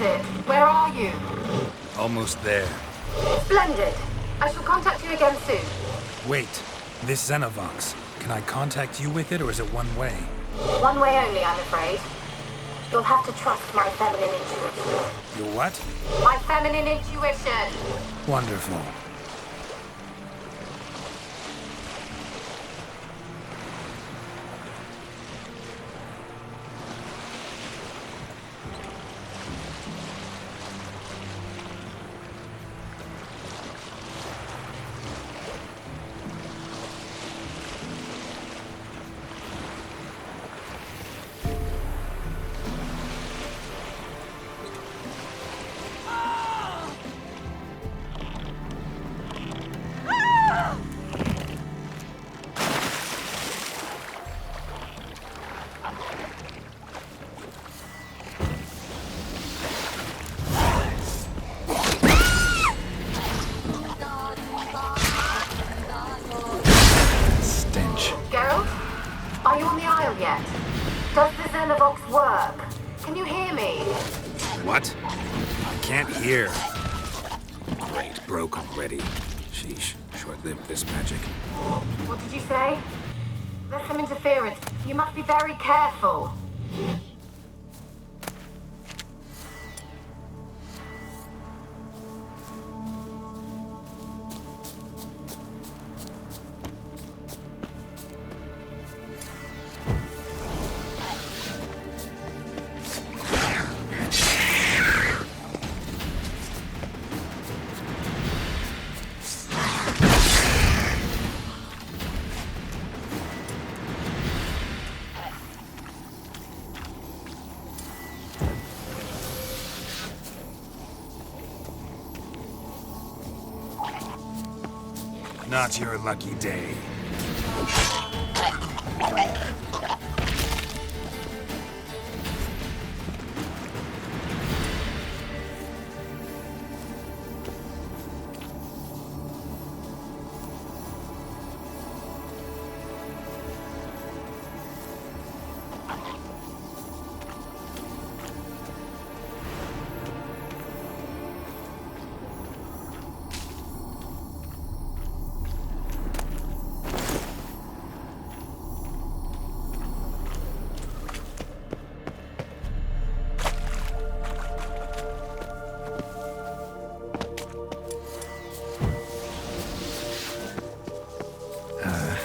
is it? Where are you? Almost there. Splendid. I shall contact you again soon. Wait, this Xenovox. Can I contact you with it, or is it one way? One way only, I'm afraid. You'll have to trust my feminine intuition. Your what? My feminine intuition! Wonderful. Are you on the aisle yet? Does the Xenovox work? Can you hear me? What? I can't hear. Great, broke already. Sheesh, short-lived this magic. What did you say? There's some interference. You must be very careful. Not your lucky day.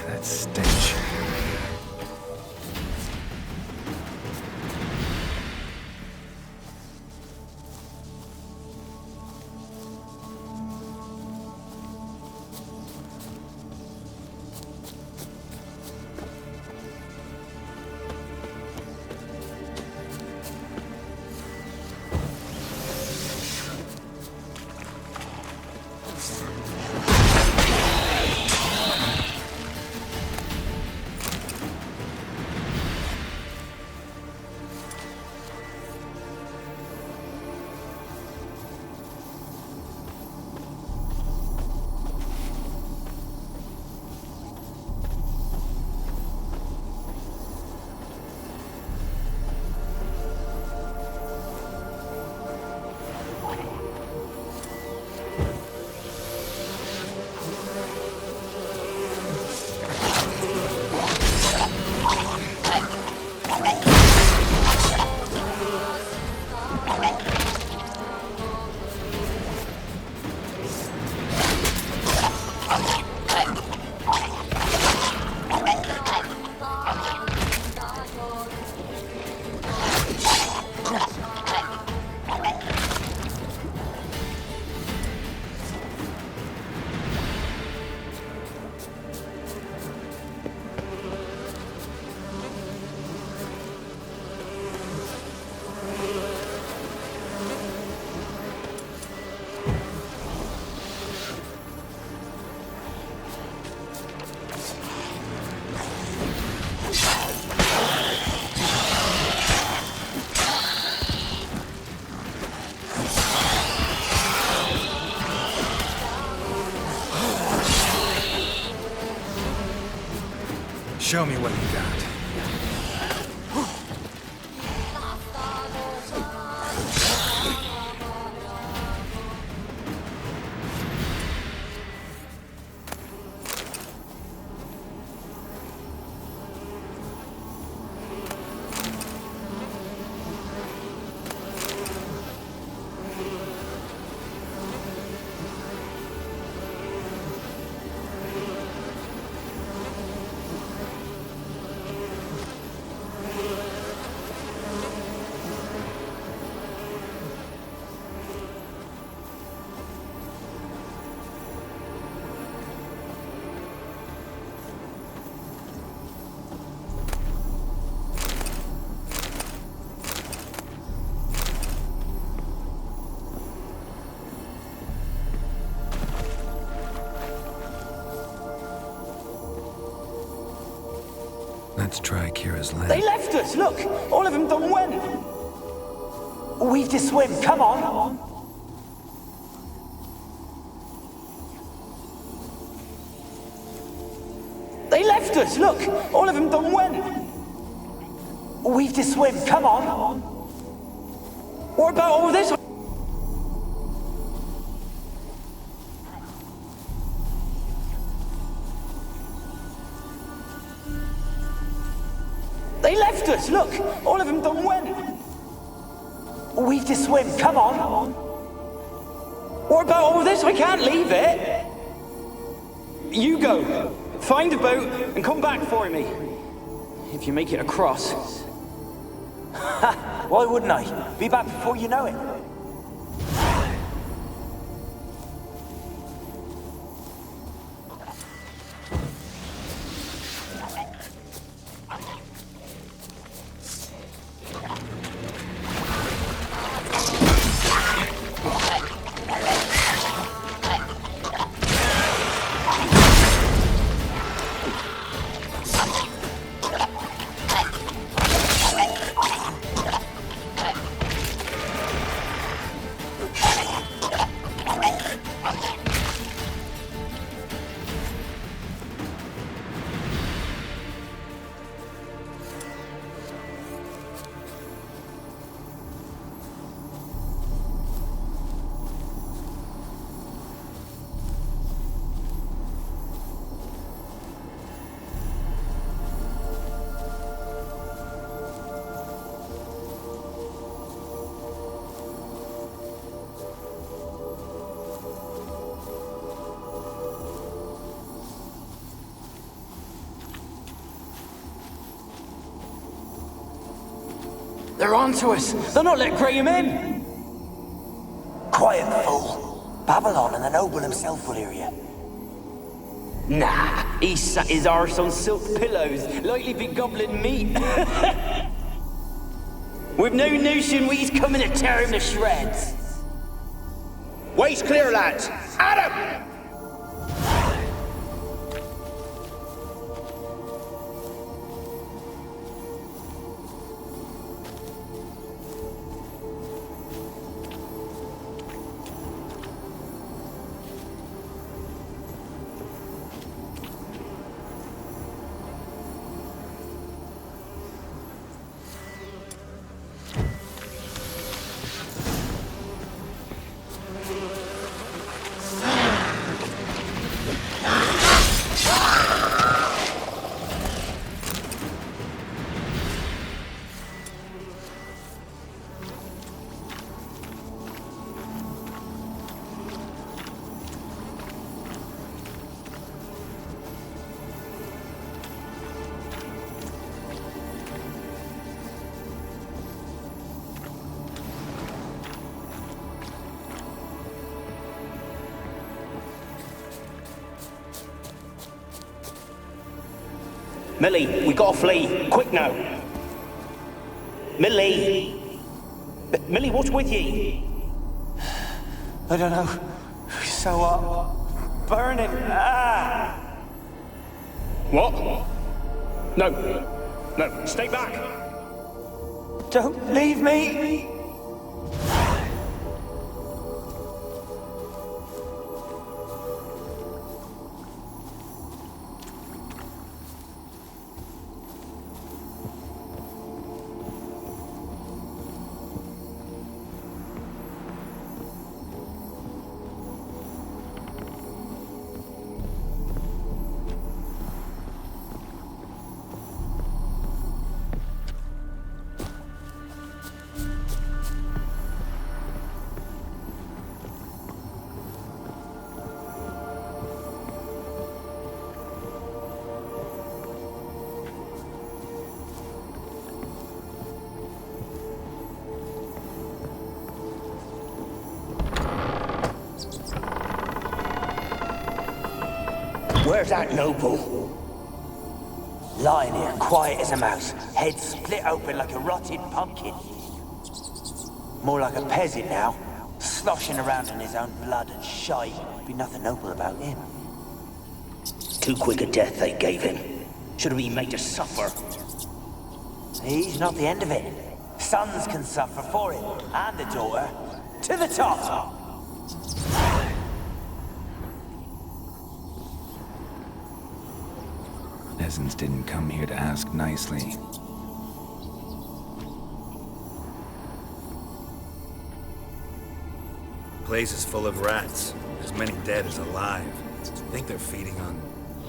That stench. Show me what you got. Let's try Kira's land. They left us, look! All of them done went! We've to swim, come on! They left us, look! All of them done went! We've to swim, come on! What about all this? They left us, look! All of them done went! We've to swim, come on! What about all this? I can't leave it! You go! Find a boat and come back for me. If you make it across. Why wouldn't I? Be back before you know it. They're onto us. They're not letting Graham in. Quiet, fool. Babylon and the noble himself will hear you. Nah, he sat his arse on silk pillows, likely be gobbling meat. We've no notion he's coming to tear him to shreds. Way's clear, lads. Adam! Millie, we gotta flee. Quick now. Millie. Millie, what's with ye? I don't know. So what? Burning. Ah! What? No. No, stay back. Don't leave me. Where's that noble? Lying here, quiet as a mouse, head split open like a rotted pumpkin. More like a peasant now, sloshing around in his own blood and shite. Be nothing noble about him. Too quick a death they gave him. Should have been made to suffer. He's not the end of it. Sons can suffer for it, and the daughter. To the top! Peasants didn't come here to ask nicely. Place is full of rats. As many dead as alive. Think they're feeding on...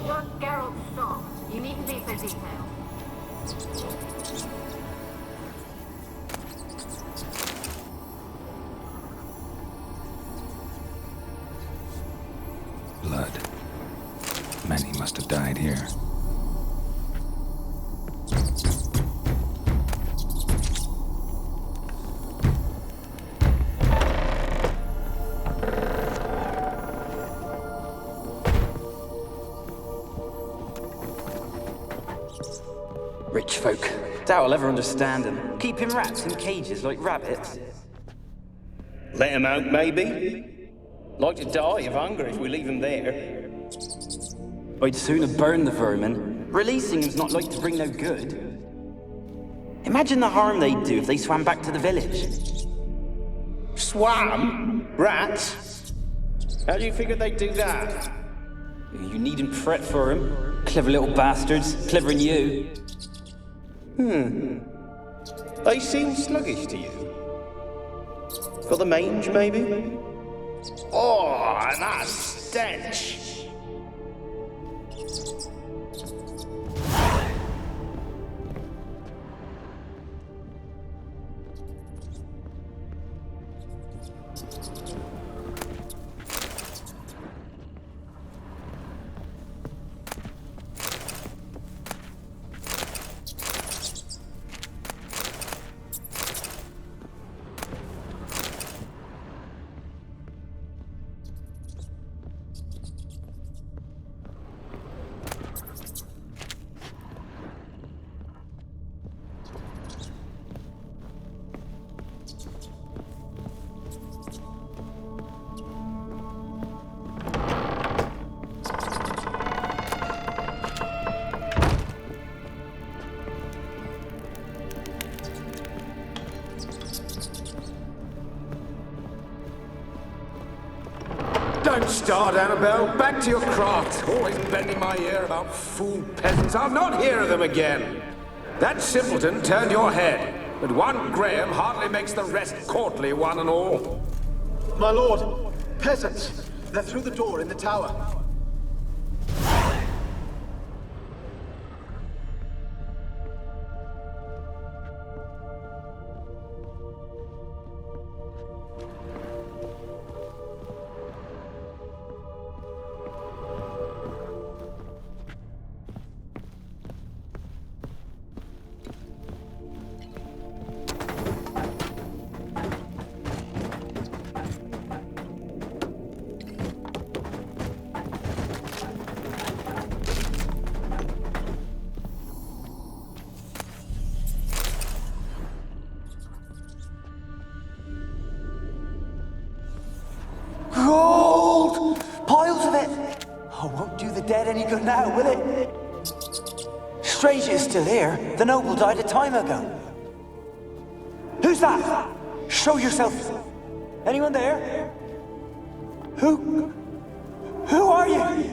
Look, Geralt, stop. You needn't be so detailed. blood. Many must have died here. Rich folk. Doubt I'll ever understand them. Keeping rats in cages like rabbits. Let him out, maybe? Like to die of hunger if we leave him there. I'd sooner burn the vermin. Releasing them's not like to bring no good. Imagine the harm they'd do if they swam back to the village. Swam? Rats? How do you figure they'd do that? You needn't fret for them. Clever little bastards. Clever than you. They seem sluggish to you. For the mange, maybe? Oh, that stench! Don't start, Annabelle. Back to your craft. Always bending my ear about fool peasants. I'll not hear of them again. That simpleton turned your head, but one Graham hardly makes the rest courtly, one and all. My lord, peasants. They're through the door in the tower. Gold! Piles of it! Oh, won't do the dead any good now, will it? Strange it's still here. The noble died a time ago. Who's that? Show yourself. Anyone there? Who are you?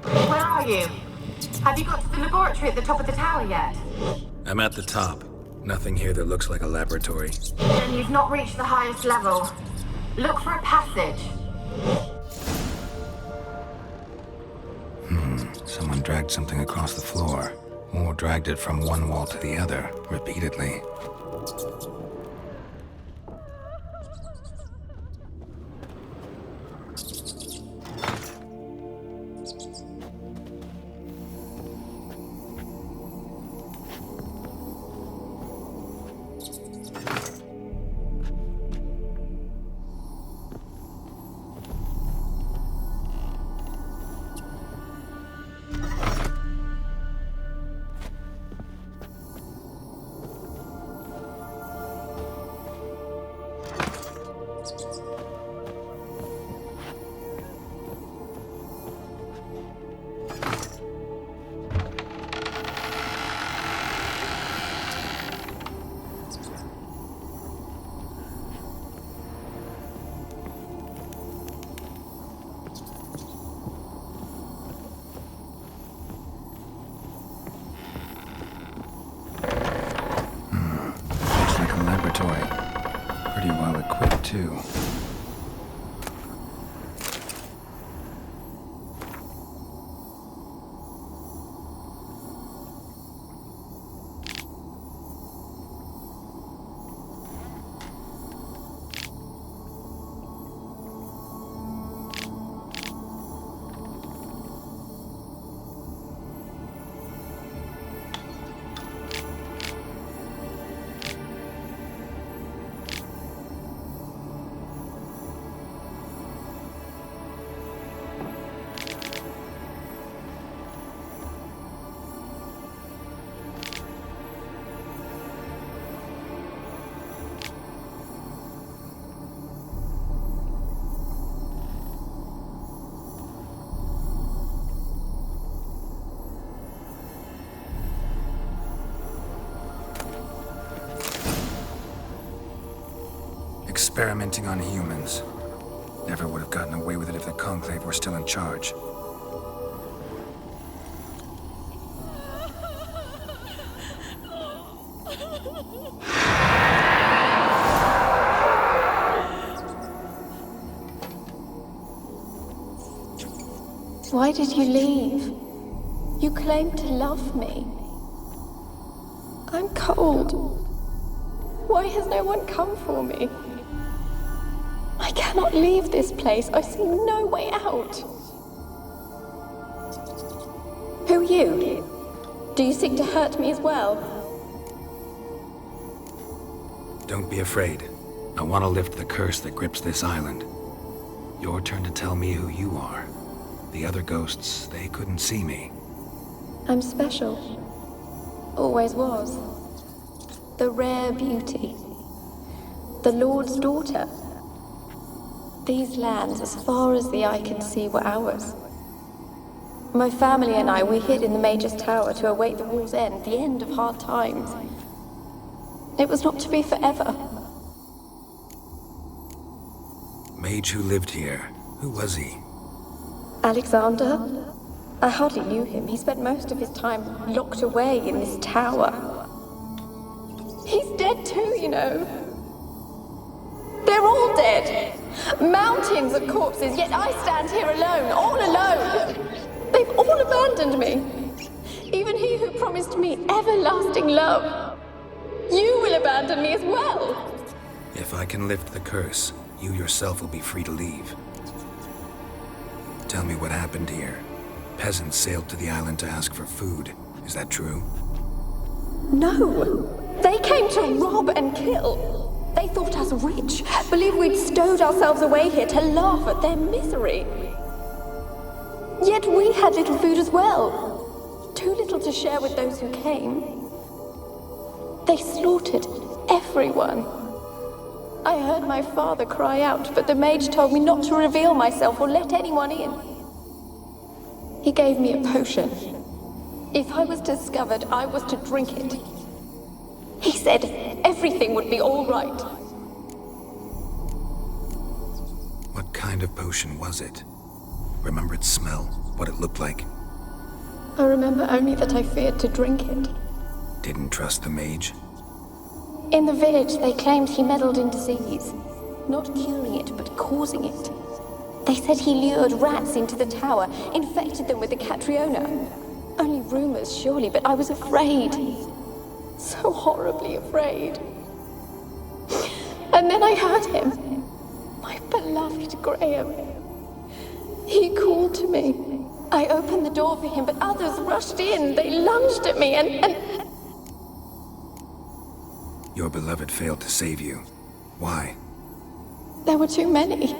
Where are you? Have you got to the laboratory at the top of the tower yet? I'm at the top. Nothing here that looks like a laboratory. Then you've not reached the highest level. Look for a passage. Someone dragged something across the floor, or dragged it from one wall to the other, repeatedly. Pretty well equipped, too. Experimenting on humans. Never would have gotten away with it if the Conclave were still in charge. Why did you leave? You claimed to love me. I'm cold. Why has no one come for me? I cannot leave this place. I see no way out. Who are you? Do you seek to hurt me as well? Don't be afraid. I want to lift the curse that grips this island. Your turn to tell me who you are. The other ghosts, they couldn't see me. I'm special. Always was. The rare beauty. The Lord's daughter. These lands, as far as the eye could see, were ours. My family and I, we hid in the Mage's Tower to await the war's end, the end of hard times. It was not to be forever. Mage who lived here. Who was he? Alexander? I hardly knew him. He spent most of his time locked away in this tower. He's dead too, you know. They're all dead. Mountains of corpses, yet I stand here alone, all alone. They've all abandoned me. Even he who promised me everlasting love. You will abandon me as well. If I can lift the curse, you yourself will be free to leave. Tell me what happened here. Peasants sailed to the island to ask for food. Is that true? No. They came to rob and kill. They thought us rich, believed we'd stowed ourselves away here to laugh at their misery. Yet we had little food as well. Too little to share with those who came. They slaughtered everyone. I heard my father cry out, but the mage told me not to reveal myself or let anyone in. He gave me a potion. If I was discovered, I was to drink it. He said everything would be all right. What kind of potion was it? Remember its smell? What it looked like? I remember only that I feared to drink it. Didn't trust the mage? In the village, they claimed he meddled in disease. Not curing it, but causing it. They said he lured rats into the tower, infected them with the Catriona. Only rumors, surely, but I was afraid. So horribly afraid. And then I heard him. My beloved Graham. He called to me. I opened the door for him, but others rushed in. They lunged at me and... Your beloved failed to save you. Why? There were too many.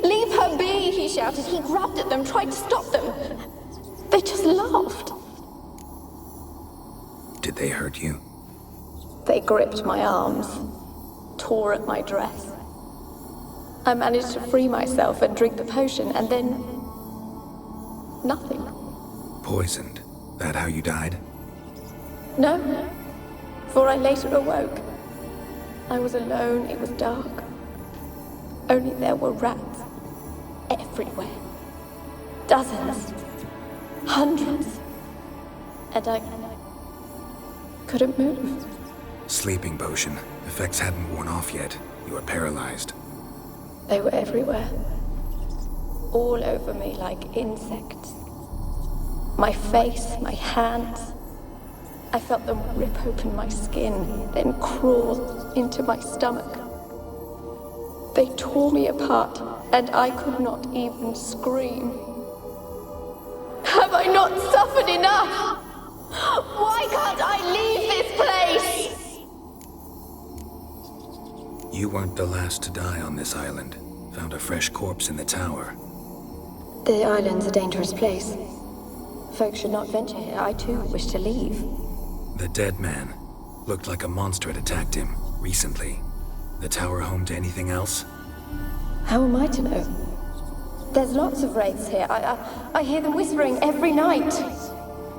Leave her be, he shouted. He grabbed at them, tried to stop them. They just laughed. Did they hurt you? They gripped my arms, tore at my dress. I managed to free myself and drink the potion, and then... nothing. Poisoned? That how you died? No, for I later awoke. I was alone, it was dark. Only there were rats. Everywhere. Dozens. Hundreds. And I couldn't move. Sleeping potion. Effects hadn't worn off yet. You were paralyzed. They were everywhere. All over me like insects. My face, my hands. I felt them rip open my skin, then crawl into my stomach. They tore me apart, and I could not even scream. Have I not suffered enough? Why can't I leave this place? You weren't the last to die on this island. Found a fresh corpse in the tower. The island's a dangerous place. Folks should not venture here. I too wish to leave. The dead man. Looked like a monster had attacked him, recently. The tower home to anything else? How am I to know? There's lots of wraiths here. I hear them whispering every night.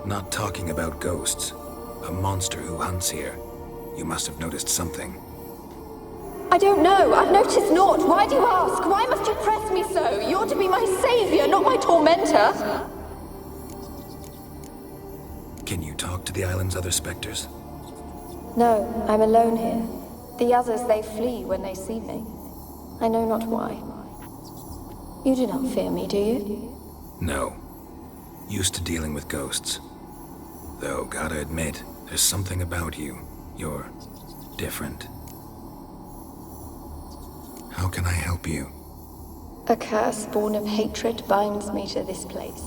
Not talking about ghosts. A monster who hunts here. You must have noticed something. I don't know. I've noticed naught. Why do you ask? Why must you press me so? You're to be my savior, not my tormentor. Can you talk to the island's other specters? No, I'm alone here. The others, they flee when they see me. I know not why. You do not fear me, do you? No. Used to dealing with ghosts. Though, gotta admit, there's something about you. You're different. How can I help you? A curse born of hatred binds me to this place.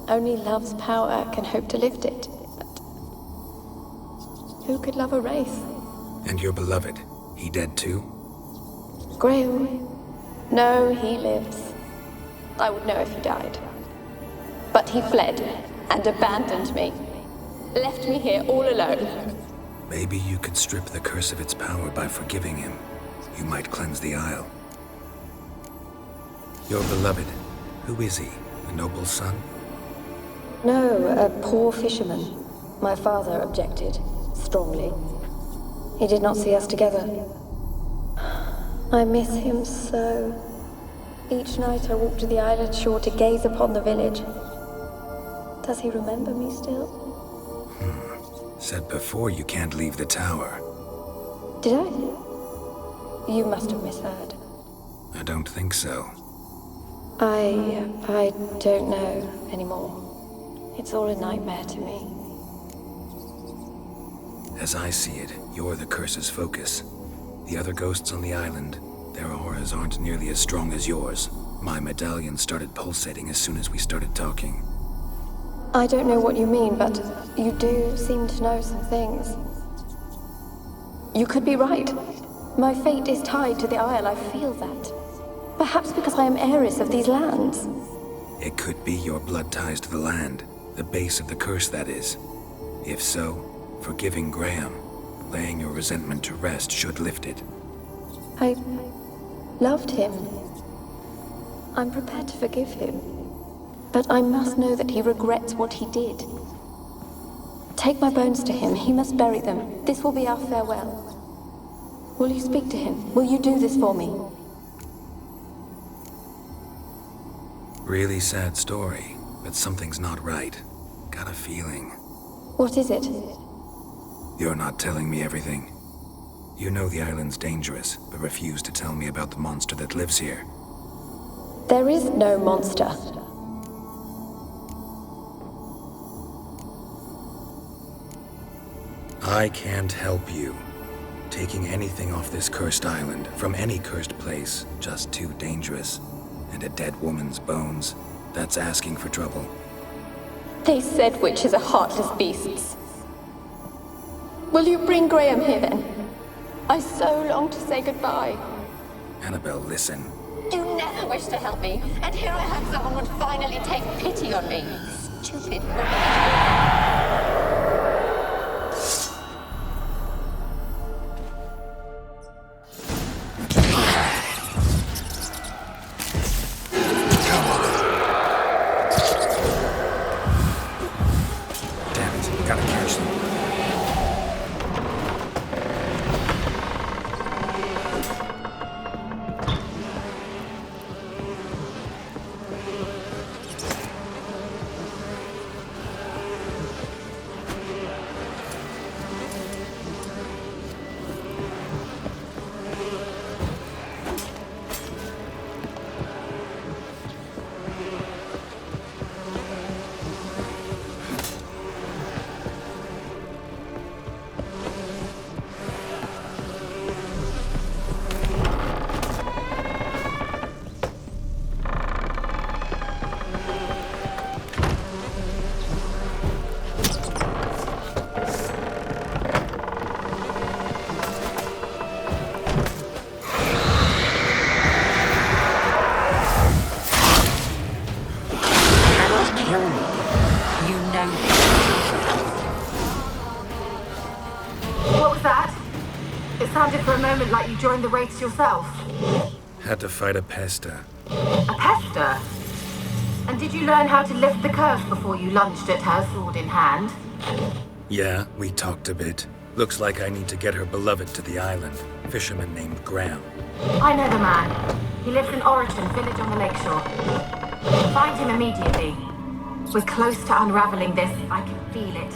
Only love's power can hope to lift it. But who could love a wraith? And your beloved, he dead too? Graham? No, he lives. I would know if he died. But he fled and abandoned me. Left me here all alone. Maybe you could strip the curse of its power by forgiving him. You might cleanse the isle. Your beloved, who is he? A noble son? No, a poor fisherman. My father objected, strongly. He did not see us together. I miss him so. Each night I walk to the island shore to gaze upon the village. Does he remember me still? Said before you can't leave the tower. Did I? You must have misheard. I don't think so. I don't know anymore. It's all a nightmare to me. As I see it, you're the curse's focus. The other ghosts on the island, their auras aren't nearly as strong as yours. My medallion started pulsating as soon as we started talking. I don't know what you mean, but you do seem to know some things. You could be right. My fate is tied to the Isle, I feel that. Perhaps because I am heiress of these lands. It could be your blood ties to the land, the base of the curse, that is. If so, forgiving Graham, laying your resentment to rest should lift it. I loved him. I'm prepared to forgive him. But I must know that he regrets what he did. Take my bones to him. He must bury them. This will be our farewell. Will you speak to him? Will you do this for me? Really sad story, but something's not right. Got a feeling. What is it? You're not telling me everything. You know the island's dangerous, but refuse to tell me about the monster that lives here. There is no monster. I can't help you. Taking anything off this cursed island, from any cursed place, just too dangerous. And a dead woman's bones, that's asking for trouble. They said witches are heartless beasts. Will you bring Graham here then? I so long to say goodbye. Annabelle, listen. You never wished to help me, and here I have someone would finally take pity on me. Stupid woman. For a moment like you joined the race yourself. Had to fight a pester. A pester? And did you learn how to lift the curse before you lunged at her, sword in hand? Yeah, we talked a bit. Looks like I need to get her beloved to the island. Fisherman named Graham. I know the man. He lives in Origin, village on the lakeshore. Find him immediately. We're close to unraveling this. I can feel it.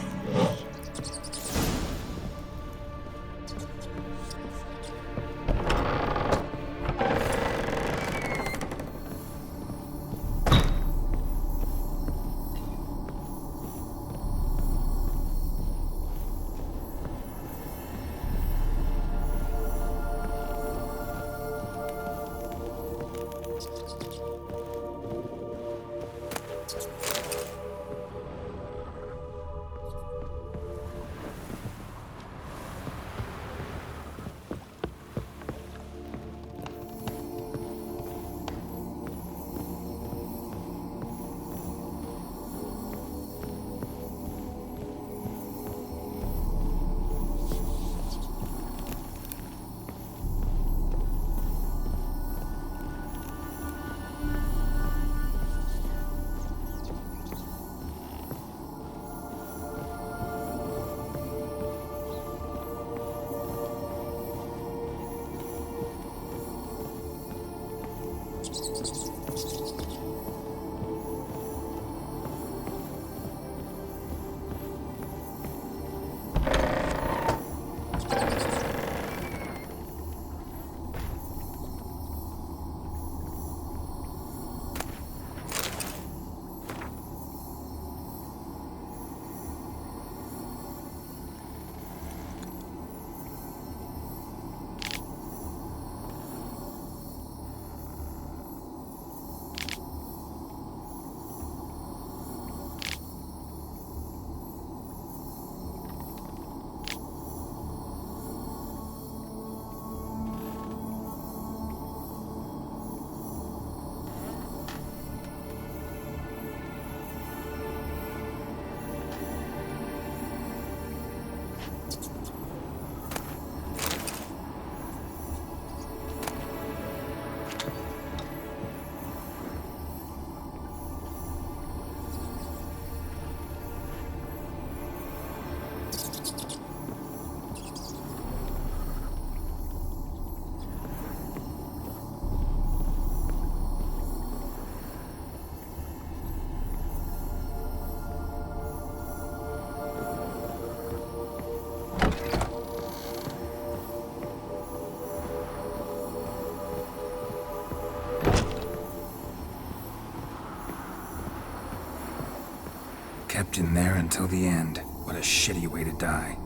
kept in there until the end. What a shitty way to die.